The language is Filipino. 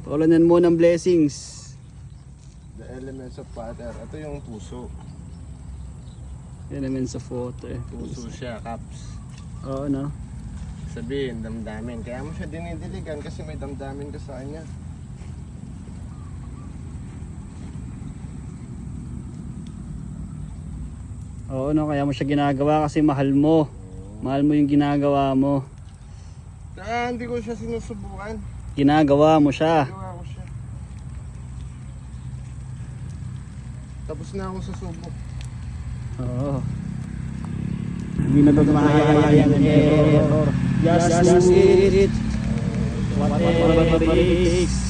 Pakaulanan mo ng blessings. The elements of water. Ito yung puso. Elements of water. Puso siya, Caps. Oo, no? Sabihin, damdamin. Kaya mo siya dinidiligan kasi may damdamin ka sa kanya. Oo, no? Kaya mo siya ginagawa kasi mahal mo. Mahal mo yung ginagawa mo. Kaya hindi ko siya sinusubukan. Ginagawa mo siya. Gawa ko siya. Tapos na ako sa subo. Oo. Hindi na magmahayaan ng error. Just do it. Whatever it takes.